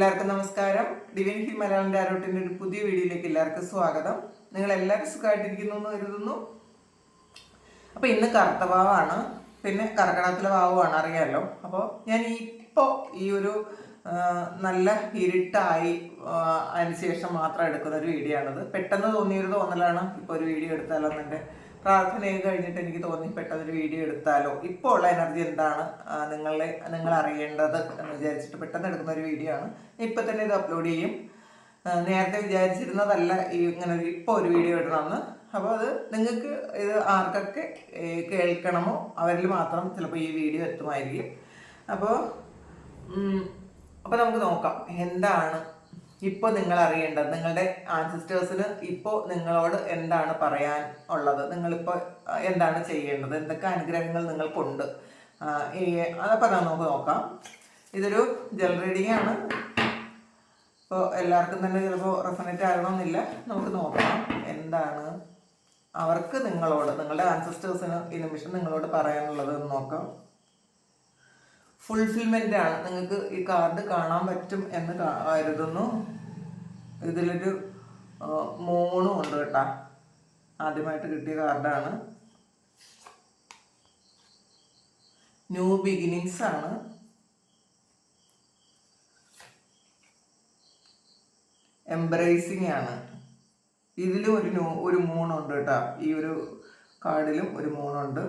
എല്ലാവർക്കും നമസ്കാരം. Divine heal Malayalam ടാരോട്ടിന്റെ ഒരു പുതിയ വീഡിയോയിലേക്ക് എല്ലാവർക്കും സ്വാഗതം. നിങ്ങൾ എല്ലാവരും സുഖമായിട്ടിരിക്കുന്നു എന്ന് കരുതുന്നു. അപ്പോൾ ഇന്ന് കറുത്തവാവാണ്, പിന്നെ കർക്കിടകത്തിലെ വാവുമാണ്, അറിയാമല്ലോ. അപ്പോൾ ഞാൻ ഇപ്പോൾ ഈ ഒരു നല്ല ഇരുട്ടായി അതിനുശേഷം മാത്രം എടുക്കുന്ന ഒരു വീഡിയോ ആണിത്. പെട്ടെന്ന് തോന്നിയൊരു തോന്നലാണ് ഇപ്പോൾ ഒരു വീഡിയോ എടുത്താലോ എന്നെ പ്രാർത്ഥനയൊക്കെ കഴിഞ്ഞിട്ട് എനിക്ക് തോന്നി പെട്ടെന്നൊരു വീഡിയോ എടുത്താലോ, ഇപ്പോൾ ഉള്ള എനർജി എന്താണ് നിങ്ങൾ അറിയേണ്ടത് എന്ന് വിചാരിച്ചിട്ട് പെട്ടെന്ന് എടുക്കുന്ന ഒരു വീഡിയോ ആണ്. ഇപ്പം തന്നെ ഇത് അപ്ലോഡ് ചെയ്യും. നേരത്തെ വിചാരിച്ചിരുന്നതല്ല ഈ ഇങ്ങനെ ഇപ്പോൾ ഒരു വീഡിയോ ഇടണമെന്ന്. അപ്പോൾ അത് നിങ്ങൾക്ക് ഇത് ആർക്കൊക്കെ കേൾക്കണമോ അവരിൽ മാത്രം ചിലപ്പോൾ ഈ വീഡിയോ എത്തുമായിരിക്കും. അപ്പോൾ നമുക്ക് നോക്കാം എന്താണ് ഇപ്പോൾ നിങ്ങൾ അറിയേണ്ടത്, നിങ്ങളുടെ ആൻസിസ്റ്റേഴ്സിന് ഇപ്പോൾ നിങ്ങളോട് എന്താണ് പറയാൻ ഉള്ളത്, നിങ്ങളിപ്പോൾ എന്താണ് ചെയ്യേണ്ടത്, എന്തൊക്കെ അനുഗ്രഹങ്ങൾ നിങ്ങൾക്കുണ്ട്, അതൊക്കെ നമുക്ക് നോക്കാം. ഇതൊരു ജനറൽ റീഡിംഗ് ആണ്. ഇപ്പോൾ എല്ലാവർക്കും തന്നെ ചിലപ്പോൾ റെസണേറ്റ് ആകണമെന്നില്ല. നമുക്ക് നോക്കാം എന്താണ് അവർക്ക് നിങ്ങളോട്, നിങ്ങളുടെ ആൻസിസ്റ്റേഴ്സിന് ഈ നിമിഷം നിങ്ങളോട് പറയാനുള്ളത് എന്ന് നോക്കാം. ഫുൾഫിൽമെൻ്റ് ആണ്. നിങ്ങൾക്ക് ഈ കാർഡ് കാണാൻ പറ്റും എന്ന് കരുതുന്നു. ഇതിലൊരു മൂണും ഉണ്ട് കേട്ടോ. ആദ്യമായിട്ട് കിട്ടിയ കാർഡാണ്. ന്യൂ ബിഗിനിങ്സ് ആണ്. എംബ്രേസിങ് ആണ്. ഇതിലും ഒരു മൂണുണ്ട് കേട്ടോ. ഈ ഒരു കാർഡിലും ഒരു മൂണുണ്ട്.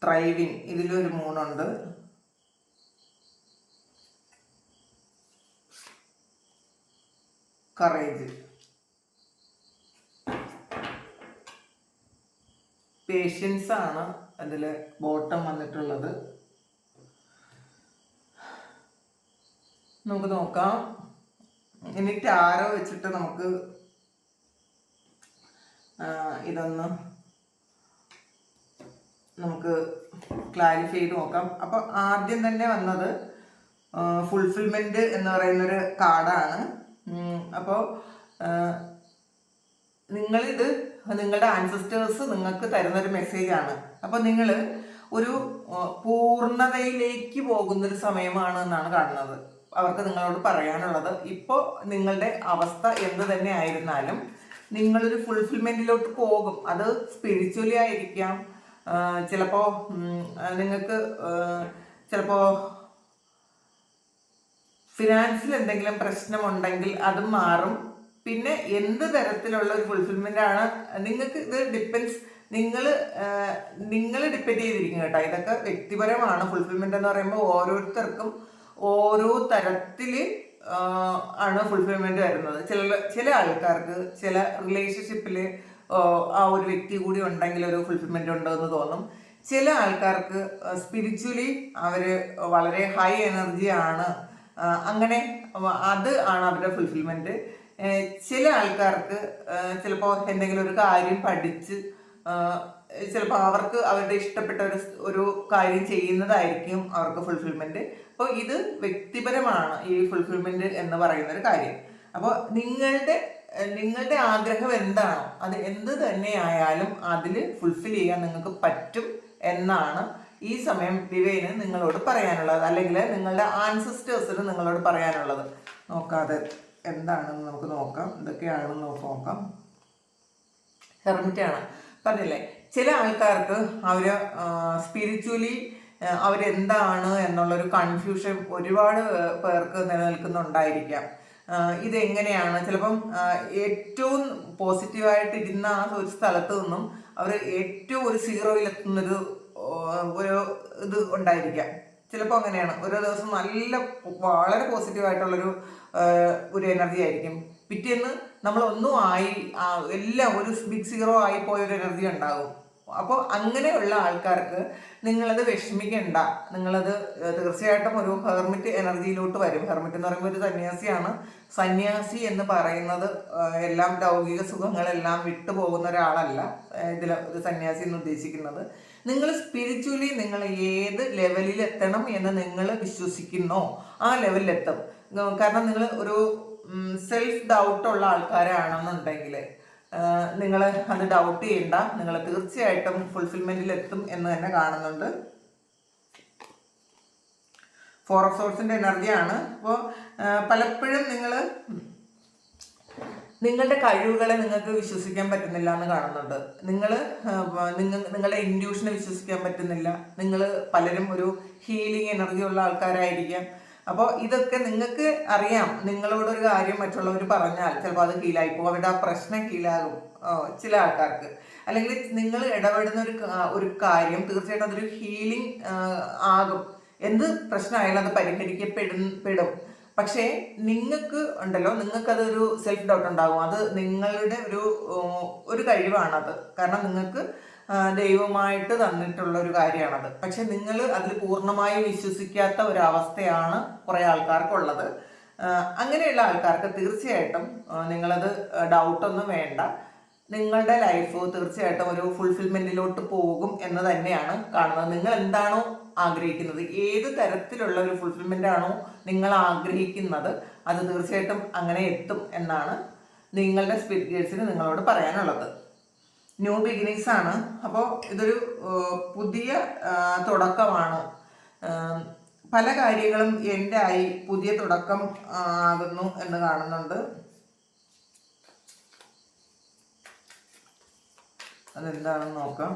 ത്രൈവിങ്, ഇതിലൊരു മൂണുണ്ട്. കറേജ്, പേഷ്യൻസ് ആണ് അതിൽ ബോട്ടം വന്നിട്ടുള്ളത്. നമുക്ക് നോക്കാം. ഇനി ടാരോ വെച്ചിട്ട് നമുക്ക് ഇതൊന്ന് ക്ലാരിഫൈ ചെയ്ത് നോക്കാം. അപ്പോൾ ആദ്യം തന്നെ വന്നത് ഫുൾഫിൽമെന്റ് എന്ന് പറയുന്നൊരു കാർഡാണ്. അപ്പോൾ നിങ്ങളിത് നിങ്ങളുടെ ആൻസിസ്റ്റേഴ്സ് നിങ്ങൾക്ക് തരുന്നൊരു മെസ്സേജാണ്. അപ്പോൾ നിങ്ങൾ ഒരു പൂർണ്ണതയിലേക്ക് പോകുന്നൊരു സമയമാണ് എന്നാണ് കാണുന്നത്. അവർക്ക് നിങ്ങളോട് പറയാനുള്ളത്, ഇപ്പോൾ നിങ്ങളുടെ അവസ്ഥ എന്ത് തന്നെ ആയിരുന്നാലും നിങ്ങളൊരു ഫുൾഫിൽമെന്റിലോട്ട് പോകും. അത് സ്പിരിച്വലി ആയിരിക്കാം, ചിലപ്പോൾ നിങ്ങൾക്ക് ചിലപ്പോൾ ഫിനാൻസിൽ എന്തെങ്കിലും പ്രശ്നമുണ്ടെങ്കിൽ അതും മാറും. പിന്നെ എന്ത് തരത്തിലുള്ള ഒരു ഫുൾഫിൽമെൻ്റ് ആണ് നിങ്ങൾക്ക്, ഇത് ഡിപ്പെൻസ്, നിങ്ങൾ ഡിപ്പെൻഡ് ചെയ്തിരിക്കും കേട്ടോ. ഇതൊക്കെ വ്യക്തിപരമാണ്. ഫുൾഫിൽമെൻ്റ് എന്ന് പറയുമ്പോൾ ഓരോരുത്തർക്കും ഓരോ തരത്തിൽ ആണ് ഫുൾഫിൽമെൻ്റ് വരുന്നത്. ചില ആൾക്കാർക്ക് ചില റിലേഷൻഷിപ്പിൽ ആ ഒരു വ്യക്തി കൂടി ഉണ്ടെങ്കിൽ ഒരു ഫുൾഫിൽമെൻ്റ് ഉണ്ടെന്ന് തോന്നും. ചില ആൾക്കാർക്ക് സ്പിരിച്വലി അവർ വളരെ ഹൈ എനർജി ആണ്, അങ്ങനെ അത് ആണ് അവരുടെ ഫുൾഫിൽമെൻറ്റ്. ചില ആൾക്കാർക്ക് ചിലപ്പോൾ എന്തെങ്കിലും ഒരു കാര്യം പഠിച്ച് ചിലപ്പോൾ അവർക്ക് അവരുടെ ഇഷ്ടപ്പെട്ട ഒരു കാര്യം ചെയ്യുന്നതായിരിക്കും അവർക്ക് ഫുൾഫിൽമെൻറ്റ്. അപ്പോൾ ഇത് വ്യക്തിപരമാണ് ഈ ഫുൾഫിൽമെൻറ്റ് എന്ന് പറയുന്നൊരു കാര്യം. അപ്പോൾ നിങ്ങളുടെ ആഗ്രഹം എന്താണോ അത് എന്ത് തന്നെയായാലും അതിൽ ഫുൾഫിൽ ചെയ്യാൻ നിങ്ങൾക്ക് പറ്റും എന്നാണ് ഈ സമയം ഡിവൈന് നിങ്ങളോട് പറയാനുള്ളത്, അല്ലെങ്കിൽ നിങ്ങളുടെ ആൻസിസ്റ്റേഴ്സിന് നിങ്ങളോട് പറയാനുള്ളത്. നോക്കാതെ എന്താണെന്ന് നമുക്ക് നോക്കാം, എന്തൊക്കെയാണെന്ന് നോക്കാം. ഹെർമിറ്റാണ് പറഞ്ഞില്ലേ. ചില ആൾക്കാർക്ക് അവർ സ്പിരിച്വലി അവരെന്താണ് എന്നുള്ളൊരു കൺഫ്യൂഷൻ ഒരുപാട് പേർക്ക് നിലനിൽക്കുന്നുണ്ടായിരിക്കാം. ഇതെങ്ങനെയാണ്, ചിലപ്പം ഏറ്റവും പോസിറ്റീവായിട്ട് ഇരുന്ന ആ ഒരു സ്ഥലത്ത് നിന്നും അവർ ഏറ്റവും ഒരു സീറോയിലെത്തുന്നൊരു ഇത് ഉണ്ടായിരിക്കാം. ചിലപ്പോൾ അങ്ങനെയാണ്. ഓരോ ദിവസം വളരെ പോസിറ്റീവായിട്ടുള്ളൊരു എനർജി ആയിരിക്കും. പിറ്റേന്ന് നമ്മളൊന്നും എല്ലാം ഒരു ബിഗ് സീറോ ആയിപ്പോയൊരു എനർജി ഉണ്ടാകും. അപ്പോൾ അങ്ങനെയുള്ള ആൾക്കാർക്ക് നിങ്ങളത് വിഷമിക്കണ്ട. നിങ്ങളത് തീർച്ചയായിട്ടും ഒരു ഹെർമിറ്റ് എനർജിയിലോട്ട് വരും. ഹെർമിറ്റ് എന്ന് പറയുമ്പോൾ ഒരു സന്യാസിയാണ്. സന്യാസി എന്ന് പറയുന്നത് എല്ലാം ലൗകിക സുഖങ്ങളെല്ലാം വിട്ടുപോകുന്ന ഒരാളല്ല ഇതിൽ ഒരു സന്യാസി എന്ന് ഉദ്ദേശിക്കുന്നത്. നിങ്ങൾ സ്പിരിച്വലി നിങ്ങൾ ഏത് ലെവലിൽ എത്തണം എന്ന് നിങ്ങൾ വിശ്വസിക്കുന്നോ ആ ലെവലിലെത്തും. കാരണം നിങ്ങൾ ഒരു സെൽഫ് ഡൗട്ടുള്ള ആൾക്കാരാണെന്നുണ്ടെങ്കിൽ നിങ്ങൾ അത് ഡൗട്ട് ചെയ്യണ്ട. നിങ്ങൾ തീർച്ചയായിട്ടും ഫുൾഫിൽമെൻറ്റിലെത്തും എന്ന് തന്നെ കാണുന്നുണ്ട്. 4 ഓഫ് സോഴ്സിൻ്റെ എനർജിയാണ്. അപ്പോൾ പലപ്പോഴും നിങ്ങളുടെ കഴിവുകളെ നിങ്ങൾക്ക് വിശ്വസിക്കാൻ പറ്റുന്നില്ല എന്ന് കാണുന്നുണ്ട്. നിങ്ങളുടെ ഇൻഡ്യൂഷനെ വിശ്വസിക്കാൻ പറ്റുന്നില്ല. പലരും ഒരു ഹീലിംഗ് എനർജി ഉള്ള ആൾക്കാരായിരിക്കാം. അപ്പോൾ ഇതൊക്കെ നിങ്ങൾക്ക് അറിയാം. നിങ്ങളോടൊരു കാര്യം മറ്റുള്ളവർ പറഞ്ഞാൽ ചിലപ്പോൾ അത് ഹീലായിപ്പോൾ അവരുടെ ആ പ്രശ്നം ഹീലാകും ചില ആൾക്കാർക്ക്. അല്ലെങ്കിൽ നിങ്ങൾ ഇടപെടുന്ന ഒരു കാര്യം തീർച്ചയായിട്ടും അതൊരു ഹീലിംഗ് ആകും. എന്ത് പ്രശ്നമായാലും അത് പരിഹരിക്കപ്പെടും. പക്ഷേ നിങ്ങൾക്ക് ഉണ്ടല്ലോ, നിങ്ങൾക്കതൊരു സെൽഫ് ഡൗട്ട് ഉണ്ടാകും. അത് നിങ്ങളുടെ ഒരു കഴിവാണത്. കാരണം നിങ്ങൾക്ക് ദൈവമായിട്ട് തന്നിട്ടുള്ള ഒരു കാര്യമാണത്. പക്ഷെ നിങ്ങൾ അതിൽ പൂർണ്ണമായി വിശ്വസിക്കാത്ത ഒരവസ്ഥയാണ് കുറേ ആൾക്കാർക്കുള്ളത്. അങ്ങനെയുള്ള ആൾക്കാർക്ക് തീർച്ചയായിട്ടും നിങ്ങളത് ഡൗട്ടൊന്നും വേണ്ട. നിങ്ങളുടെ ലൈഫ് തീർച്ചയായിട്ടും ഒരു ഫുൾഫിൽമെന്റിലോട്ട് പോകും എന്ന് തന്നെയാണ് കാണുന്നത്. നിങ്ങൾ എന്താണോ ആഗ്രഹിക്കുന്നത്, ഏത് തരത്തിലുള്ള ഒരു ഫുൾഫിൽമെന്റ് ആണോ നിങ്ങൾ ആഗ്രഹിക്കുന്നത്, അത് തീർച്ചയായിട്ടും അങ്ങനെ എത്തും എന്നാണ് നിങ്ങളുടെ സ്പിരിറ്റ് ഗൈഡ്സിന് നിങ്ങളോട് പറയാനുള്ളത്. ന്യൂ ബിഗിനിങ്സ് ആണ്. അപ്പോൾ ഇതൊരു പുതിയ തുടക്കമാണ്. പല കാര്യങ്ങളും എൻ്റെ ആയി പുതിയ തുടക്കം ആകുന്നു എന്ന് കാണുന്നുണ്ട്. അതെന്താണെന്ന് നോക്കാം.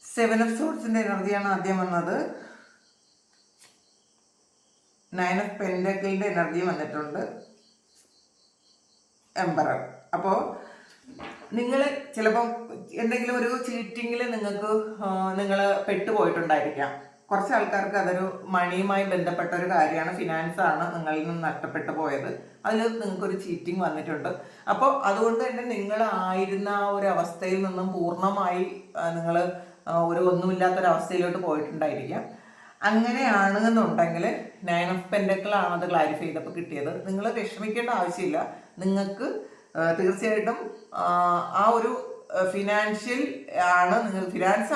7 ഓഫ് സോർട്സിന്റെ എനർജിയാണ് ആദ്യം വന്നത്. 9 ഓഫ് പെന്റക്കിളിന്റെ എനർജി വന്നിട്ടുണ്ട്. എംപറർ. അപ്പോൾ നിങ്ങൾ ചിലപ്പോൾ എന്തെങ്കിലും ഒരു ചീറ്റിങ്ങിൽ നിങ്ങൾ പെട്ടുപോയിട്ടുണ്ടായിരിക്കാം. കുറച്ച് ആൾക്കാർക്ക് അതൊരു മണിയുമായി ബന്ധപ്പെട്ട ഒരു കാര്യമാണ്, ഫിനാൻസ് ആണ് നിങ്ങളിൽ നിന്ന് നഷ്ടപ്പെട്ടു പോയത്. അതിൽ നിങ്ങൾക്കൊരു ചീറ്റിംഗ് വന്നിട്ടുണ്ട്. അപ്പോൾ അതുകൊണ്ട് തന്നെ നിങ്ങളായിരുന്ന ആ ഒരു അവസ്ഥയിൽ നിന്നും പൂർണ്ണമായി നിങ്ങൾ ഒന്നുമില്ലാത്തൊരവസ്ഥയിലോട്ട് പോയിട്ടുണ്ടായിരിക്കാം. അങ്ങനെയാണ് എന്നുണ്ടെങ്കിൽ 9 ഓഫ് പെന്റക്കിൾ ആണ് അത് ക്ലാരിഫൈ ചെയ്തപ്പോൾ കിട്ടിയത്. നിങ്ങൾ വിഷമിക്കേണ്ട ആവശ്യമില്ല. നിങ്ങൾക്ക് തീർച്ചയായിട്ടും ആ ഒരു ഫിനാൻസ്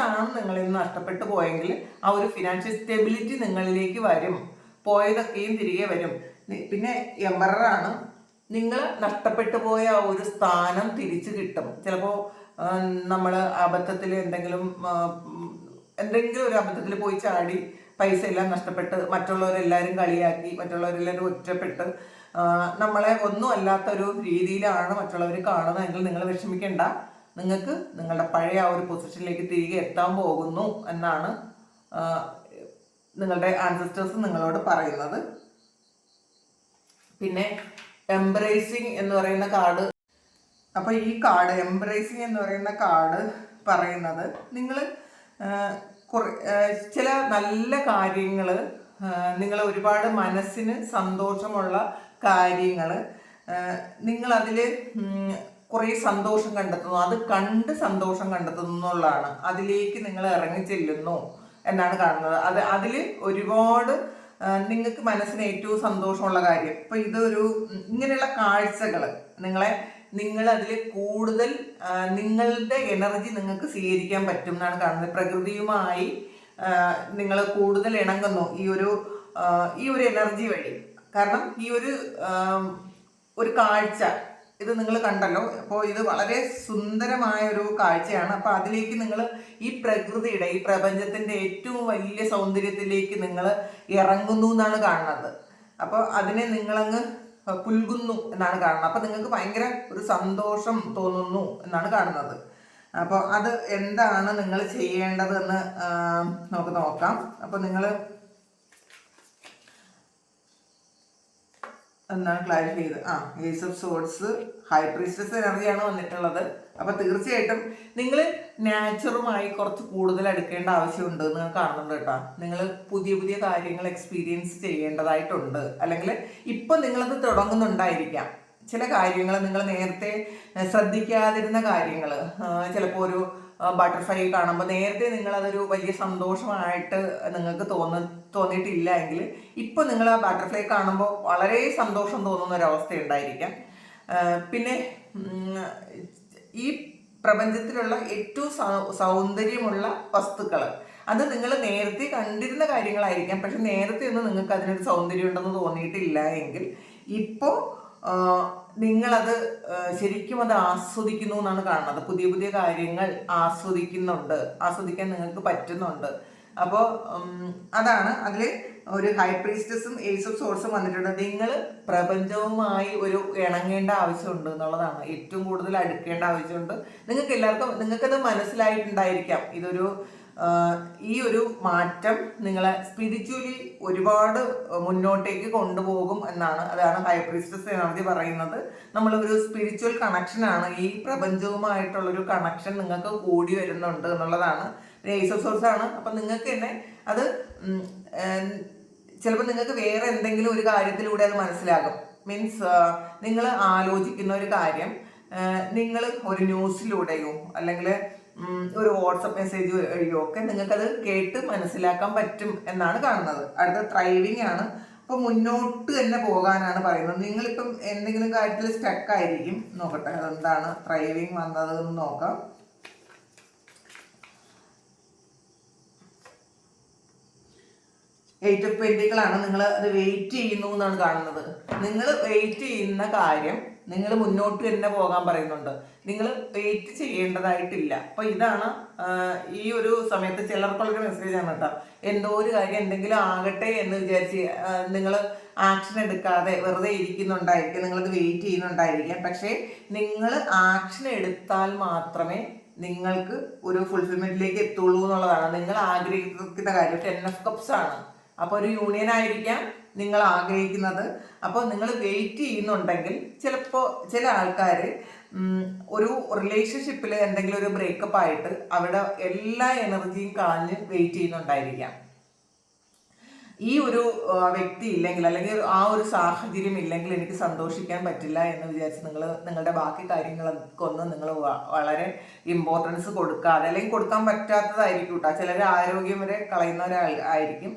ആണ് നിങ്ങളിൽ നിന്ന് നഷ്ടപ്പെട്ടു പോയെങ്കിൽ ആ ഒരു ഫിനാൻഷ്യൽ സ്റ്റെബിലിറ്റി നിങ്ങളിലേക്ക് വരും. പോയതൊക്കെയും തിരികെ വരും. പിന്നെ എംപററാണ്. നിങ്ങൾ നഷ്ടപ്പെട്ടു പോയ ആ ഒരു സ്ഥാനം തിരിച്ചു കിട്ടും. ചിലപ്പോൾ നമ്മൾ അബദ്ധത്തിൽ എന്തെങ്കിലും ഒരു അബദ്ധത്തിൽ പോയി ചാടി പൈസ എല്ലാം നഷ്ടപ്പെട്ട് മറ്റുള്ളവരെല്ലാവരും കളിയാക്കി, മറ്റുള്ളവരെല്ലാവരും ഒറ്റപ്പെട്ട് നമ്മളെ ഒന്നും അല്ലാത്തൊരു രീതിയിലാണ് മറ്റുള്ളവർ കാണുന്നതെങ്കിൽ നിങ്ങൾ വിഷമിക്കേണ്ട. നിങ്ങൾക്ക് നിങ്ങളുടെ പഴയ ആ ഒരു പൊസിഷനിലേക്ക് തിരികെ എത്താൻ പോകുന്നു എന്നാണ് നിങ്ങളുടെ ആൻസസ്റ്റേഴ്സ് നിങ്ങളോട് പറയുന്നത്. പിന്നെ എംബ്രേസിങ് എന്ന് പറയുന്ന കാർഡ്. അപ്പോൾ ഈ കാർഡ് എംബ്രേസിങ് എന്ന് പറയുന്ന കാർഡ് പറയുന്നത് നിങ്ങൾ ചില നല്ല കാര്യങ്ങൾ, നിങ്ങൾ ഒരുപാട് മനസ്സിന് സന്തോഷമുള്ള കാര്യങ്ങൾ, നിങ്ങളതിൽ കുറേ സന്തോഷം കണ്ടെത്തുന്നു, അത് കണ്ട് സന്തോഷം കണ്ടെത്തുന്നു എന്നുള്ളതാണ്. അതിലേക്ക് നിങ്ങൾ ഇറങ്ങിച്ചെല്ലുന്നു എന്നാണ് കാണുന്നത്. അതിൽ ഒരുപാട് നിങ്ങൾക്ക് മനസ്സിന് ഏറ്റവും സന്തോഷമുള്ള കാര്യം. ഇപ്പം ഇങ്ങനെയുള്ള കാഴ്ചകൾ നിങ്ങളതിൽ കൂടുതൽ നിങ്ങളുടെ എനർജി നിങ്ങൾക്ക് സ്വീകരിക്കാൻ പറ്റും എന്നാണ് കാണുന്നത്. പ്രകൃതിയുമായി നിങ്ങൾ കൂടുതൽ ഇണങ്ങുന്നു ഈ ഒരു എനർജി വഴി. കാരണം ഈ ഒരു കാഴ്ച ഇത് നിങ്ങൾ കണ്ടല്ലോ. അപ്പോൾ ഇത് വളരെ സുന്ദരമായ ഒരു കാഴ്ചയാണ്. അപ്പോൾ അതിലേക്ക് നിങ്ങൾ ഈ പ്രകൃതിയുടെ, ഈ പ്രപഞ്ചത്തിൻ്റെ ഏറ്റവും വലിയ സൗന്ദര്യത്തിലേക്ക് നിങ്ങൾ ഇറങ്ങുന്നു എന്നാണ് കാണുന്നത്. അപ്പോൾ അതിനെ നിങ്ങളങ്ങ് പുൽകുന്നു എന്നാണ് കാണുന്നത്. അപ്പോൾ നിങ്ങൾക്ക് ഭയങ്കര ഒരു സന്തോഷം തോന്നുന്നു എന്നാണ് കാണുന്നത്. അപ്പോൾ അത് എന്താണ് നിങ്ങൾ ചെയ്യേണ്ടതെന്ന് നമുക്ക് നോക്കാം. അപ്പോൾ നിങ്ങൾ എന്താണ് ക്ലാരിഫൈ ചെയ്ത് ace of swords, high priestess എനർജിയാണ് വന്നിട്ടുള്ളത്. അപ്പോൾ തീർച്ചയായിട്ടും നിങ്ങൾ നാച്ചുറുമായി കുറച്ച് കൂടുതൽ അടുക്കേണ്ട ആവശ്യമുണ്ട് എന്ന് കാണുന്നുണ്ട് കേട്ടോ. നിങ്ങൾ പുതിയ പുതിയ കാര്യങ്ങൾ എക്സ്പീരിയൻസ് ചെയ്യേണ്ടതായിട്ടുണ്ട്. അല്ലെങ്കിൽ ഇപ്പം നിങ്ങളത് തുടങ്ങുന്നുണ്ടായിരിക്കാം. ചില കാര്യങ്ങൾ നിങ്ങൾ നേരത്തെ ശ്രദ്ധിക്കാതിരുന്ന കാര്യങ്ങൾ, ചിലപ്പോൾ ഒരു ബട്ടർഫ്ലൈ കാണുമ്പോൾ നേരത്തെ നിങ്ങളതൊരു വലിയ സന്തോഷമായിട്ട് നിങ്ങൾക്ക് തോന്നിയിട്ടില്ല എങ്കിൽ ഇപ്പോൾ നിങ്ങൾ ആ ബട്ടർഫ്ലൈ കാണുമ്പോൾ വളരെ സന്തോഷം തോന്നുന്ന ഒരവസ്ഥ ഉണ്ടായിരിക്കാം. പിന്നെ ഈ പ്രപഞ്ചത്തിലുള്ള ഏറ്റവും സൗന്ദര്യമുള്ള വസ്തുക്കൾ, അത് നിങ്ങൾ നേരത്തെ കണ്ടിരുന്ന കാര്യങ്ങളായിരിക്കാം. പക്ഷെ നേരത്തെ ഒന്നും നിങ്ങൾക്ക് അതിനൊരു സൗന്ദര്യം ഉണ്ടെന്ന് തോന്നിയിട്ടില്ല എങ്കിൽ ഇപ്പോൾ നിങ്ങളത് ശരിക്കും അത് ആസ്വദിക്കുന്നു എന്നാണ് കാണുന്നത്. പുതിയ പുതിയ കാര്യങ്ങൾ ആസ്വദിക്കാൻ നിങ്ങൾക്ക് പറ്റുന്നുണ്ട്. അപ്പോൾ അതാണ് അതിൽ ഒരു ഹൈ പ്രീസ്റ്റസും ഏസ് ഓഫ് സോഴ്സും വന്നിട്ടുണ്ട്. നിങ്ങൾ പ്രപഞ്ചവുമായി ഒരു ഇണങ്ങേണ്ട ആവശ്യമുണ്ട് എന്നുള്ളതാണ്. ഏറ്റവും കൂടുതൽ അടുക്കേണ്ട ആവശ്യമുണ്ട്. നിങ്ങൾക്ക് എല്ലാവർക്കും നിങ്ങൾക്കത് മനസ്സിലായിട്ടുണ്ടായിരിക്കാം. ഈ ഒരു മാറ്റം നിങ്ങളെ സ്പിരിച്വലി ഒരുപാട് മുന്നോട്ടേക്ക് കൊണ്ടുപോകും എന്നാണ്. അതാണ് ഹൈ പ്രീസ്റ്റസ് എനർജി പറയുന്നത്. നമ്മളൊരു സ്പിരിച്വൽ കണക്ഷനാണ്, ഈ പ്രപഞ്ചവുമായിട്ടുള്ളൊരു കണക്ഷൻ നിങ്ങൾക്ക് കൂടി വരുന്നുണ്ട് എന്നുള്ളതാണ്. ഏസ് ഓഫ് സോഴ്സ് ആണ്. അപ്പം നിങ്ങൾക്ക് തന്നെ അത് ചിലപ്പോൾ നിങ്ങൾക്ക് വേറെ എന്തെങ്കിലും ഒരു കാര്യത്തിലൂടെ അത് മനസ്സിലാകും. മീൻസ് നിങ്ങൾ ആലോചിക്കുന്ന ഒരു കാര്യം നിങ്ങൾ ഒരു ന്യൂസിലൂടെയോ അല്ലെങ്കിൽ ഒരു വാട്സപ്പ് മെസ്സേജ് വഴിയോ ഒക്കെ നിങ്ങൾക്കത് കേട്ട് മനസ്സിലാക്കാൻ പറ്റും എന്നാണ് കാണുന്നത്. അടുത്ത ത്രൈവിങ് ആണ്. അപ്പോൾ മുന്നോട്ട് തന്നെ പോകാനാണ് പറയുന്നത്. നിങ്ങളിപ്പം എന്തെങ്കിലും കാര്യത്തിൽ സ്റ്റക്ക് ആയിരിക്കും. നോക്കട്ടെ അതെന്താണ് ത്രൈവിങ് വന്നത് എന്ന് നോക്കാം. 8 ഓഫ് പെന്റിക്കിളാണ്. നിങ്ങൾ അത് വെയിറ്റ് ചെയ്യുന്നു എന്നാണ് കാണുന്നത്. നിങ്ങൾ വെയിറ്റ് ചെയ്യുന്ന കാര്യം നിങ്ങൾ മുന്നോട്ട് തന്നെ പോകാൻ പറയുന്നുണ്ട്. നിങ്ങൾ വെയിറ്റ് ചെയ്യേണ്ടതായിട്ടില്ല. അപ്പോൾ ഇതാണ് ഈ ഒരു സമയത്ത് ചിലർക്കുള്ളൊരു മെസ്സേജാണ് കേട്ടോ. എന്തോ ഒരു കാര്യം എന്തെങ്കിലും ആകട്ടെ എന്ന് വിചാരിച്ച് നിങ്ങൾ ആക്ഷൻ എടുക്കാതെ വെറുതെ ഇരിക്കുന്നുണ്ടായിരിക്കും, നിങ്ങളത് വെയിറ്റ് ചെയ്യുന്നുണ്ടായിരിക്കാം. പക്ഷേ നിങ്ങൾ ആക്ഷൻ എടുത്താൽ മാത്രമേ നിങ്ങൾക്ക് ഒരു ഫുൾഫിൽമെന്റിലേക്ക് എത്തുള്ളൂ എന്നുള്ളതാണ്. നിങ്ങൾ ആഗ്രഹിക്കുന്ന കാര്യം 10 ഓഫ് കപ്സ് ആണ്. അപ്പോൾ ഒരു യൂണിയൻ ആയിരിക്കാം നിങ്ങൾ ആഗ്രഹിക്കുന്നത്. അപ്പോൾ നിങ്ങൾ വെയിറ്റ് ചെയ്യുന്നുണ്ടെങ്കിൽ ചിലപ്പോൾ ചില ആൾക്കാർ ഒരു റിലേഷൻഷിപ്പിൽ എന്തെങ്കിലും ഒരു ബ്രേക്കപ്പ് ആയിട്ട് അവിടെ എല്ലാ എനർജിയും കളഞ്ഞ് വെയിറ്റ് ചെയ്യുന്നുണ്ടായിരിക്കാം. ഈ ഒരു വ്യക്തി ഇല്ലെങ്കിൽ അല്ലെങ്കിൽ ആ ഒരു സാഹചര്യം ഇല്ലെങ്കിൽ എനിക്ക് സന്തോഷിക്കാൻ പറ്റില്ല എന്ന് വിചാരിച്ച് നിങ്ങളുടെ ബാക്കി കാര്യങ്ങളൊക്കെ ഒന്നും നിങ്ങൾ വളരെ ഇമ്പോർട്ടൻസ് കൊടുക്കാതെ അല്ലെങ്കിൽ കൊടുക്കാൻ പറ്റാത്തതായിരിക്കും കേട്ടോ. ചിലർ ആരോഗ്യം വരെ കളയുന്നവരായിരിക്കും.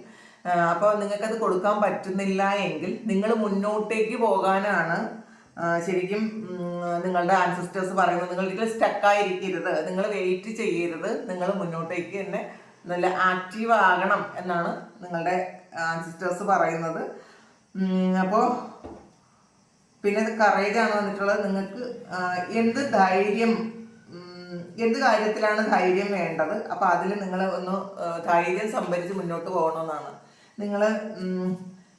അപ്പോൾ നിങ്ങൾക്കത് കൊടുക്കാൻ പറ്റുന്നില്ല എങ്കിൽ നിങ്ങൾ മുന്നോട്ടേക്ക് പോകാനാണ് ശരിക്കും നിങ്ങളുടെ ആൻസിസ്റ്റേഴ്സ് പറയുന്നത്. നിങ്ങൾ ഇതിൽ സ്റ്റക്കായിരിക്കരുത്, നിങ്ങൾ വെയിറ്റ് ചെയ്യരുത്, നിങ്ങൾ മുന്നോട്ടേക്ക് തന്നെ നല്ല ആക്റ്റീവ് ആകണം എന്നാണ് നിങ്ങളുടെ ആൻസിസ്റ്റേഴ്സ് പറയുന്നത്. അപ്പോൾ പിന്നെ കറേജാണ് വന്നിട്ടുള്ളത്. നിങ്ങൾക്ക് എന്ത് കാര്യത്തിലാണ് ധൈര്യം വേണ്ടത്, അപ്പോൾ അതിൽ നിങ്ങൾ ഒന്ന് ധൈര്യം സംഭരിച്ച് മുന്നോട്ട് പോകണമെന്നാണ്. നിങ്ങൾ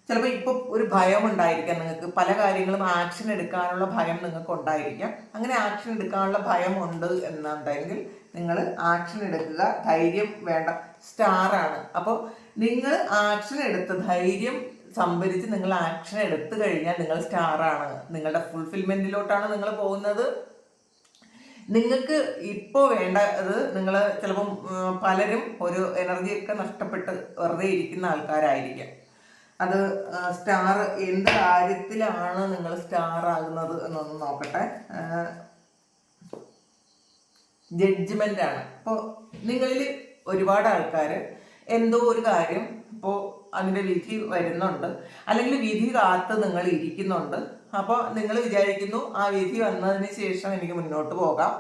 ചിലപ്പോൾ ഇപ്പോൾ ഒരു ഭയം ഉണ്ടായിരിക്കാം നിങ്ങൾക്ക്, പല കാര്യങ്ങളും ആക്ഷൻ എടുക്കാനുള്ള ഭയം നിങ്ങൾക്ക് ഉണ്ടായിരിക്കാം. അങ്ങനെ ആക്ഷൻ എടുക്കാനുള്ള ഭയം ഉണ്ട് എന്നുണ്ടെങ്കിൽ നിങ്ങൾ ആക്ഷൻ എടുക്കുക. ധൈര്യം വേണ്ട, സ്റ്റാറാണ്. അപ്പോൾ നിങ്ങൾ ആക്ഷൻ എടുത്ത് ധൈര്യം സംഭരിച്ച് നിങ്ങൾ ആക്ഷൻ എടുത്തു കഴിഞ്ഞാൽ നിങ്ങൾ സ്റ്റാറാണ്. നിങ്ങളുടെ ഫുൾഫിൽമെന്റിലോട്ടാണ് നിങ്ങൾ പോകുന്നത്. നിങ്ങൾക്ക് ഇപ്പോൾ വേണ്ടത്, നിങ്ങൾ ചിലപ്പം പലരും ഒരു എനർജിയൊക്കെ നഷ്ടപ്പെട്ട് വെറുതെ ഇരിക്കുന്ന ആൾക്കാരായിരിക്കാം. അത് സ്റ്റാർ എന്ത് കാര്യത്തിലാണ് നിങ്ങൾ സ്റ്റാർ ആകുന്നത് എന്നൊന്ന് നോക്കട്ടെ. ജഡ്ജ്മെന്റ് ആണ്. അപ്പോൾ നിങ്ങളിൽ ഒരുപാട് ആൾക്കാർ എന്തോ ഒരു കാര്യം ഇപ്പോൾ അതിൻ്റെ വിധി വരുന്നുണ്ട്, അല്ലെങ്കിൽ വിധി കാത്ത് നിങ്ങൾ ഇരിക്കുന്നുണ്ട്. അപ്പോൾ നിങ്ങൾ വിചാരിക്കുന്നു ആ വിധി വന്നതിന് ശേഷം എനിക്ക് മുന്നോട്ട് പോകാം.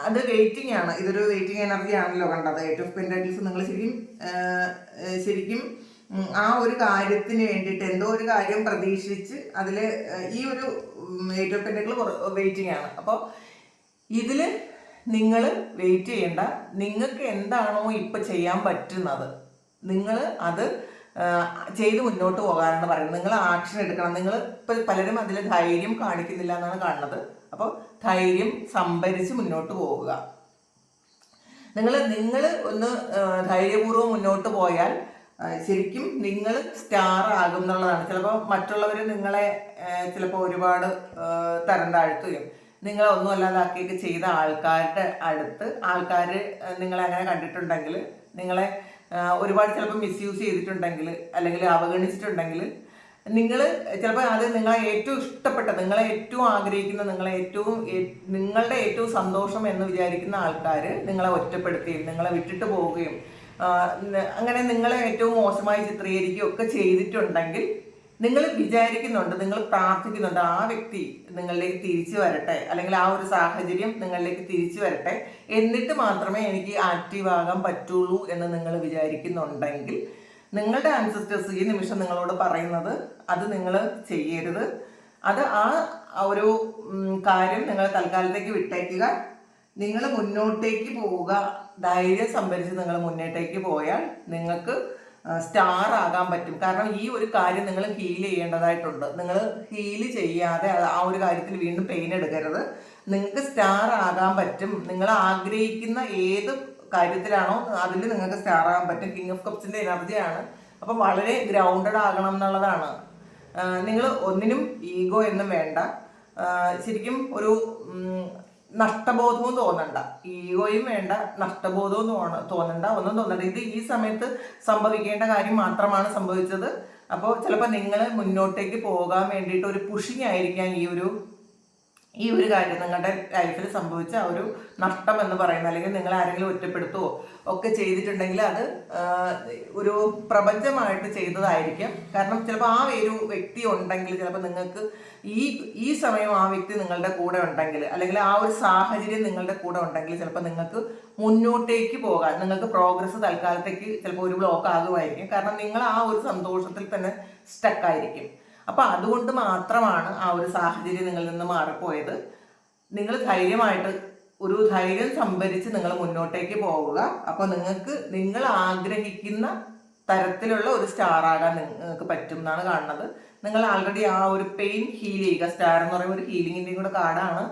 അത് വെയിറ്റിംഗ് ആണ്. ഇതൊരു വെയിറ്റിംഗ് എനർജി ആണല്ലോ കണ്ടത്. 8 ഓഫ് പെന്റക്കിൾസ് നിങ്ങൾ ശരിക്കും ആ ഒരു കാര്യത്തിന് വേണ്ടിയിട്ട് എന്തോ ഒരു കാര്യം പ്രതീക്ഷിച്ച് അതിൽ ഈ ഒരു 8 ഓഫ് പെന്റക്കിൾ വെയിറ്റിംഗ് ആണ്. അപ്പോൾ ഇതിൽ നിങ്ങൾ വെയിറ്റ് ചെയ്യേണ്ട. നിങ്ങൾക്ക് എന്താണോ ഇപ്പം ചെയ്യാൻ പറ്റുന്നത് നിങ്ങൾ അത് ചെയ്ത് മുന്നോട്ട് പോകാനാണ് പറയുന്നത്. നിങ്ങൾ ആക്ഷൻ എടുക്കണം. നിങ്ങൾ ഇപ്പം പലരും അതിൽ ധൈര്യം കാണിക്കുന്നില്ല എന്നാണ് കാണുന്നത്. അപ്പോൾ ധൈര്യം സംഭരിച്ച് മുന്നോട്ട് പോവുക. നിങ്ങൾ ഒന്ന് ധൈര്യപൂർവ്വം മുന്നോട്ട് പോയാൽ ശരിക്കും നിങ്ങൾ സ്റ്റാർ ആകും എന്നുള്ളതാണ്. ചിലപ്പോൾ മറ്റുള്ളവർ നിങ്ങളെ ചിലപ്പോൾ ഒരുപാട് തരം താഴ്ത്തുകയും നിങ്ങളെ ഒന്നും അല്ലാതാക്കിയൊക്കെ ചെയ്ത ആൾക്കാരുടെ അടുത്ത് ആൾക്കാർ നിങ്ങളെ അങ്ങനെ കണ്ടിട്ടുണ്ടെങ്കിൽ, നിങ്ങളെ ഒരുപാട് ചിലപ്പോൾ മിസ്യൂസ് ചെയ്തിട്ടുണ്ടെങ്കിൽ അല്ലെങ്കിൽ അവഗണിച്ചിട്ടുണ്ടെങ്കിൽ, നിങ്ങൾ ചിലപ്പോൾ അത് നിങ്ങളെ ഏറ്റവും ഇഷ്ടപ്പെട്ട, നിങ്ങളെ ഏറ്റവും ആഗ്രഹിക്കുന്ന, നിങ്ങളുടെ ഏറ്റവും സന്തോഷം എന്ന് വിചാരിക്കുന്ന ആൾക്കാർ നിങ്ങളെ ഒറ്റപ്പെടുത്തുകയും നിങ്ങളെ വിട്ടിട്ട് പോവുകയും അങ്ങനെ നിങ്ങളെ ഏറ്റവും മോശമായി ചിത്രീകരിക്കുകയും ഒക്കെ ചെയ്തിട്ടുണ്ടെങ്കിൽ നിങ്ങൾ വിചാരിക്കുന്നുണ്ട്, നിങ്ങൾ പ്രാർത്ഥിക്കുന്നുണ്ട് ആ വ്യക്തി നിങ്ങളിലേക്ക് തിരിച്ചു വരട്ടെ, അല്ലെങ്കിൽ ആ ഒരു സാഹചര്യം നിങ്ങളിലേക്ക് തിരിച്ചു വരട്ടെ, എന്നിട്ട് മാത്രമേ എനിക്ക് ആക്റ്റീവ് ആകാൻ പറ്റുള്ളൂ എന്ന് നിങ്ങൾ വിചാരിക്കുന്നുണ്ടെങ്കിൽ നിങ്ങളുടെ ആൻസസ്റ്റേഴ്സ് ഈ നിമിഷം നിങ്ങളോട് പറയുന്നത് അത് നിങ്ങൾ ചെയ്യരുത്. അത് ആ ഒരു കാര്യം നിങ്ങൾ തൽക്കാലത്തേക്ക് വിട്ടേക്കുക. നിങ്ങൾ മുന്നോട്ടേക്ക് പോവുക, ധൈര്യം സംഭരിച്ച് നിങ്ങൾ മുന്നോട്ടേക്ക് പോയാൽ നിങ്ങൾക്ക് സ്റ്റാർ ആകാൻ പറ്റും. കാരണം ഈ ഒരു കാര്യം നിങ്ങൾ ഹീൽ ചെയ്യേണ്ടതായിട്ടുണ്ട്. നിങ്ങൾ ഹീൽ ചെയ്യാതെ ആ ഒരു കാര്യത്തിൽ വീണ്ടും പെയിൻ എടുക്കരുത്. നിങ്ങൾക്ക് സ്റ്റാർ ആകാൻ പറ്റും. നിങ്ങൾ ആഗ്രഹിക്കുന്ന ഏത് കാര്യത്തിലാണോ അതിൽ നിങ്ങൾക്ക് സ്റ്റാർ ആകാൻ പറ്റും. കിങ് ഓഫ് കപ്സിന്റെ എനർജിയാണ്. അപ്പം വളരെ ഗ്രൗണ്ടഡ് ആകണം എന്നുള്ളതാണ്. നിങ്ങൾ ഒന്നിനും ഈഗോ എന്നും വേണ്ട. ശരിക്കും ഒരു നഷ്ടബോധവും തോന്നണ്ട, ഈഗോയും വേണ്ട, നഷ്ടബോധവും തോന്നണ്ട, ഒന്നും തോന്നണ്ട. ഇത് ഈ സമയത്ത് സംഭവിക്കേണ്ട കാര്യം മാത്രമാണ് സംഭവിച്ചത്. അപ്പോൾ ചിലപ്പോൾ നിങ്ങൾ മുന്നോട്ടേക്ക് പോകാൻ വേണ്ടിയിട്ട് ഒരു പുഷിങ് ആയിരിക്കാം ഈ ഒരു കാര്യം നിങ്ങളുടെ ലൈഫിൽ സംഭവിച്ച ആ ഒരു നഷ്ടം എന്ന് പറയുന്നത്. അല്ലെങ്കിൽ നിങ്ങൾ ആരെങ്കിലും ഒറ്റപ്പെടുത്തുവോ ഒക്കെ ചെയ്തിട്ടുണ്ടെങ്കിൽ അത് ഒരു പ്രപഞ്ചമായിട്ട് ചെയ്തതായിരിക്കും. കാരണം ചിലപ്പോൾ ആ ഒരു വ്യക്തി ഉണ്ടെങ്കിൽ ചിലപ്പോൾ നിങ്ങൾക്ക് ഈ സമയം ആ വ്യക്തി നിങ്ങളുടെ കൂടെ ഉണ്ടെങ്കിൽ, അല്ലെങ്കിൽ ആ ഒരു സാഹചര്യം നിങ്ങളുടെ കൂടെ ഉണ്ടെങ്കിൽ ചിലപ്പോൾ നിങ്ങൾക്ക് മുന്നോട്ടേക്ക് പോകാൻ, നിങ്ങൾക്ക് പ്രോഗ്രസ് തൽക്കാലത്തേക്ക് ചിലപ്പോൾ ഒരു ബ്ലോക്ക് ആകുമായിരിക്കും. കാരണം നിങ്ങൾ ആ ഒരു സന്തോഷത്തിൽ തന്നെ സ്റ്റക്കായിരിക്കും. അപ്പം അതുകൊണ്ട് മാത്രമാണ് ആ ഒരു സാഹചര്യം നിങ്ങളിൽ നിന്ന് മാറിപ്പോയത്. നിങ്ങൾ ധൈര്യമായിട്ട് ഒരു ധൈര്യം സംഭരിച്ച് നിങ്ങൾ മുന്നോട്ടേക്ക് പോവുക. അപ്പോൾ നിങ്ങൾ ആഗ്രഹിക്കുന്ന തരത്തിലുള്ള ഒരു സ്റ്റാർ ആകാൻ നിങ്ങൾക്ക് പറ്റും എന്നാണ് കാണുന്നത്. നിങ്ങൾ ആൾറെഡി ആ ഒരു പെയിൻ ഹീൽ ചെയ്യുക. സ്റ്റാർ എന്ന് പറയുമ്പോൾ ഒരു ഹീലിങ്ങിൻ്റെയും കൂടെ കാർഡാണ്.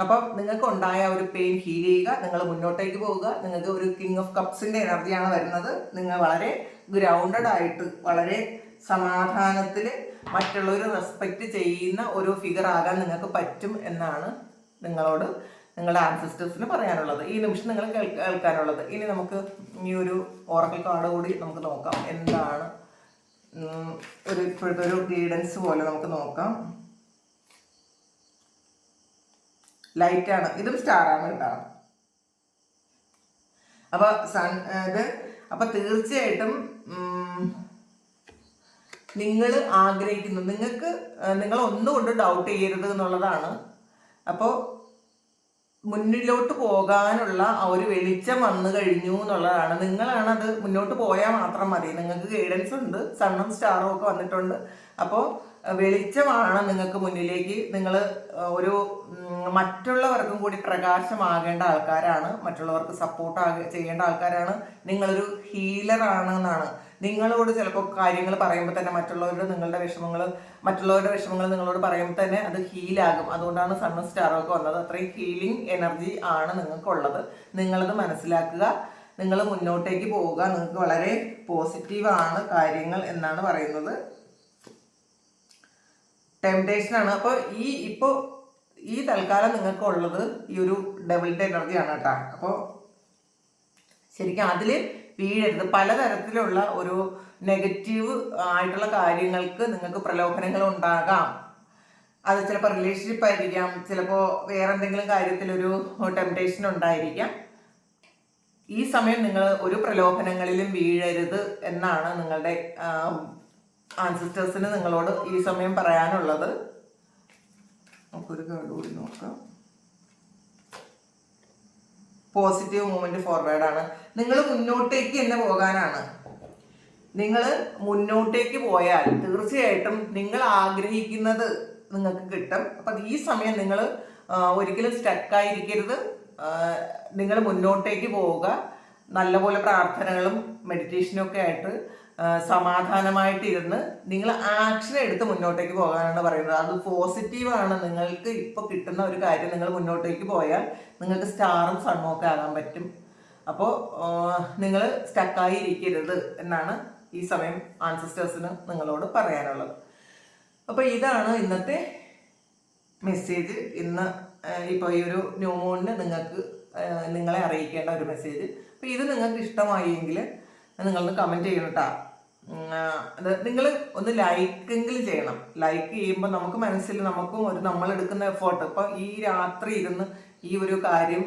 അപ്പം നിങ്ങൾക്ക് ഉണ്ടായ ഒരു പെയിൻ ഹീൽ ചെയ്യുക, നിങ്ങൾ മുന്നോട്ടേക്ക് പോവുക. നിങ്ങൾക്ക് ഒരു കിങ് ഓഫ് കപ്സിൻ്റെ എനർജിയാണ് വരുന്നത്. നിങ്ങൾ വളരെ ഗ്രൗണ്ടഡ് ആയിട്ട്, വളരെ സമാധാനത്തിൽ മറ്റുള്ളവർ റെസ്പെക്റ്റ് ചെയ്യുന്ന ഒരു ഫിഗർ ആകാൻ നിങ്ങൾക്ക് പറ്റും എന്നാണ് നിങ്ങളോട് നിങ്ങളുടെ ആൻസെസ്റ്റേഴ്സിന് പറയാനുള്ളത്, ഈ നിമിഷം നിങ്ങൾ കേൾക്കാനുള്ളത്. ഇനി നമുക്ക് ഈ ഒരു ഓറക്കിൾ കാർഡ് കൂടി നമുക്ക് നോക്കാം. എന്താണ് ഇപ്പോഴത്തെ ഒരു ഗൈഡൻസ് പോലെ നമുക്ക് നോക്കാം. ലൈറ്റാണ്, ഇതും സ്റ്റാറാണ് കേട്ടോ. അപ്പൊ തീർച്ചയായിട്ടും നിങ്ങൾ ആഗ്രഹിക്കുന്നു, നിങ്ങൾ ഒന്നുകൊണ്ട് ഡൗട്ട് ചെയ്യരുത് എന്നുള്ളതാണ്. അപ്പോൾ മുന്നിലോട്ട് പോകാനുള്ള ആ ഒരു വെളിച്ചം വന്നു കഴിഞ്ഞു എന്നുള്ളതാണ്. നിങ്ങളാണ് അത് മുന്നോട്ട് പോയാൽ മാത്രം മതി. നിങ്ങൾക്ക് ഗൈഡൻസ് ഉണ്ട്, സണ്ണും സ്റ്റാറും ഒക്കെ വന്നിട്ടുണ്ട്. അപ്പോൾ വെളിച്ചമാണ് നിങ്ങൾക്ക് മുന്നിലേക്ക്. നിങ്ങൾ ഒരു മറ്റുള്ളവർക്കും കൂടി പ്രകാശമാകേണ്ട ആൾക്കാരാണ്, മറ്റുള്ളവർക്ക് സപ്പോർട്ട് ചെയ്യേണ്ട ആൾക്കാരാണ്. നിങ്ങളൊരു ഹീലറാണ് എന്നാണ്. നിങ്ങളോട് ചിലപ്പോൾ കാര്യങ്ങൾ പറയുമ്പോൾ തന്നെ മറ്റുള്ളവരുടെ വിഷമങ്ങൾ നിങ്ങളോട് പറയുമ്പോൾ തന്നെ അത് ഹീലാകും. അതുകൊണ്ടാണ് സണ്ണും സ്റ്റാറും ഒക്കെ വന്നത്. അത്രയും ഹീലിംഗ് എനർജി ആണ് നിങ്ങൾക്കുള്ളത്. നിങ്ങളത് മനസ്സിലാക്കുക, നിങ്ങൾ മുന്നോട്ടേക്ക് പോവുക. നിങ്ങൾക്ക് വളരെ പോസിറ്റീവാണ് കാര്യങ്ങൾ എന്നാണ് പറയുന്നത്. ടെംപ്ടേഷനാണ്. അപ്പോൾ ഈ തൽക്കാലം നിങ്ങൾക്കുള്ളത് ഈ ഒരു ഡബിളിൻ്റെ എനർജിയാണ് കേട്ടോ. അപ്പോൾ ശരിക്കും അതിൽ വീഴരുത്. പലതരത്തിലുള്ള ഒരു നെഗറ്റീവ് ആയിട്ടുള്ള കാര്യങ്ങൾക്ക് നിങ്ങൾക്ക് പ്രലോഭനങ്ങൾ ഉണ്ടാകാം. അത് ചിലപ്പോൾ റിലേഷൻഷിപ്പ് ആയിരിക്കാം, ചിലപ്പോൾ വേറെ എന്തെങ്കിലും കാര്യത്തിലൊരു ടെംപ്ടേഷൻ ഉണ്ടായിരിക്കാം. ഈ സമയം നിങ്ങൾ ഒരു പ്രലോഭനങ്ങളിലും വീഴരുത് എന്നാണ് നിങ്ങളുടെ ആൻസിസ്റ്റേഴ്സിന് നിങ്ങളോട് ഈ സമയം പറയാനുള്ളത്. നമുക്കൊരു കാർഡ് കൂടി നോക്കാം. പോസിറ്റീവ് മൂവ്മെന്റ് ഫോർവേഡാണ്. നിങ്ങൾ മുന്നോട്ടേക്ക് തന്നെ പോകാനാണ്. നിങ്ങൾ മുന്നോട്ടേക്ക് പോയാൽ തീർച്ചയായിട്ടും നിങ്ങൾ ആഗ്രഹിക്കുന്നത് നിങ്ങൾക്ക് കിട്ടും. അപ്പം ഈ സമയം നിങ്ങൾ ഒരിക്കലും സ്റ്റക്കായിരിക്കരുത്. നിങ്ങൾ മുന്നോട്ടേക്ക് പോവുക. നല്ലപോലെ പ്രാർത്ഥനകളും മെഡിറ്റേഷനും ഒക്കെ ആയിട്ട് സമാധാനമായിട്ടിരുന്ന് നിങ്ങൾ ആക്ഷൻ എടുത്ത് മുന്നോട്ടേക്ക് പോകാനാണ് പറയുന്നത്. അത് പോസിറ്റീവാണ്. നിങ്ങൾക്ക് ഇപ്പോൾ കിട്ടുന്ന ഒരു കാര്യം നിങ്ങൾ മുന്നോട്ടേക്ക് പോയാൽ നിങ്ങൾക്ക് സ്റ്റാറും സണ്ണും ഒക്കെ ആകാൻ പറ്റും. അപ്പോൾ നിങ്ങൾ സ്റ്റക്കായി ഇരിക്കരുത് എന്നാണ് ഈ സമയം ആൻസിസ്റ്റേഴ്സിന് നിങ്ങളോട് പറയാനുള്ളത്. അപ്പോൾ ഇതാണ് ഇന്നത്തെ മെസ്സേജ്. ഇന്ന് ഇപ്പോൾ ഈ ഒരു ന്യൂ മൂണിന് നിങ്ങളെ അറിയിക്കേണ്ട ഒരു മെസ്സേജ്. അപ്പോൾ ഇത് നിങ്ങൾക്ക് ഇഷ്ടമായെങ്കിൽ നിങ്ങളൊന്ന് കമൻറ്റ് ചെയ്യണം കേട്ടോ. അത് നിങ്ങൾ ഒന്ന് ലൈക്കെങ്കിലും ചെയ്യണം. ലൈക്ക് ചെയ്യുമ്പോൾ നമുക്ക് മനസ്സിൽ നമ്മളെടുക്കുന്ന എഫേർട്ട്. ഇപ്പം ഈ രാത്രി ഇരുന്ന് ഈ ഒരു കാര്യം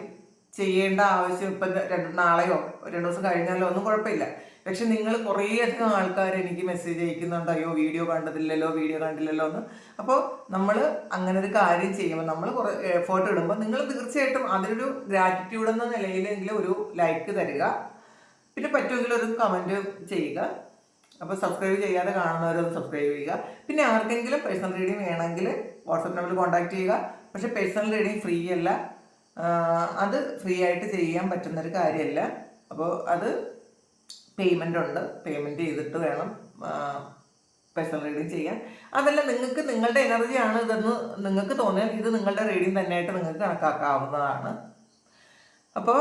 ചെയ്യേണ്ട ആവശ്യം ഇപ്പം നാളെയോ 2 ദിവസം കഴിഞ്ഞാലോ ഒന്നും കുഴപ്പമില്ല. പക്ഷെ നിങ്ങൾ കുറേയധികം ആൾക്കാർ എനിക്ക് മെസ്സേജ് അയക്കുന്നുണ്ട്, അയ്യോ വീഡിയോ കണ്ടില്ലല്ലോ എന്ന്. അപ്പോൾ നമ്മൾ അങ്ങനെ ഒരു കാര്യം ചെയ്യുമ്പോൾ, നമ്മൾ കുറേ എഫേർട്ട് ഇടുമ്പോൾ നിങ്ങൾ തീർച്ചയായിട്ടും അതിനൊരു ഗ്രാറ്റിറ്റ്യൂഡ് എന്ന നിലയിലെങ്കിലും ഒരു ലൈക്ക് തരിക. പിന്നെ പറ്റുമെങ്കിൽ ഒരു കമൻറ്റ് ചെയ്യുക. അപ്പോൾ സബ്സ്ക്രൈബ് ചെയ്യാതെ കാണുന്നവരൊന്ന് സബ്സ്ക്രൈബ് ചെയ്യുക. പിന്നെ ആർക്കെങ്കിലും പേഴ്സണൽ റീഡിങ് വേണമെങ്കിൽ വാട്സപ്പ് നമ്പറിൽ കോൺടാക്ട് ചെയ്യുക. പക്ഷേ പേഴ്സണൽ റീഡിങ് ഫ്രീ അല്ല, അത് ഫ്രീ ആയിട്ട് ചെയ്യാൻ പറ്റുന്നൊരു കാര്യമല്ല. അപ്പോൾ അത് പേയ്മെൻ്റ് ഉണ്ട്, പേയ്മെൻറ്റ് ചെയ്തിട്ട് വേണം പേഴ്സണൽ റീഡിങ് ചെയ്യാൻ. അതല്ല, നിങ്ങൾക്ക് നിങ്ങളുടെ എനർജിയാണ് ഇതെന്ന് നിങ്ങൾക്ക് തോന്നിയാൽ ഇത് നിങ്ങളുടെ റീഡിങ് തന്നെയായിട്ട് നിങ്ങൾക്ക് കണക്കാക്കാവുന്നതാണ്. അപ്പോൾ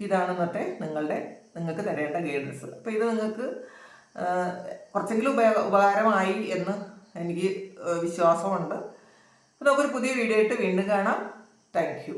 ഇതാണ് ഇന്നത്തെ നിങ്ങൾക്ക് തരേണ്ട ഗൈഡൻസ്. അപ്പോൾ ഇത് നിങ്ങൾക്ക് കുറച്ചെങ്കിലും ഉപകാരമായി എന്ന് എനിക്ക് വിശ്വാസമുണ്ട്. അപ്പോൾ നമുക്കൊരു പുതിയ വീഡിയോ ആയിട്ട് വീണ്ടും കാണാം. Thank you.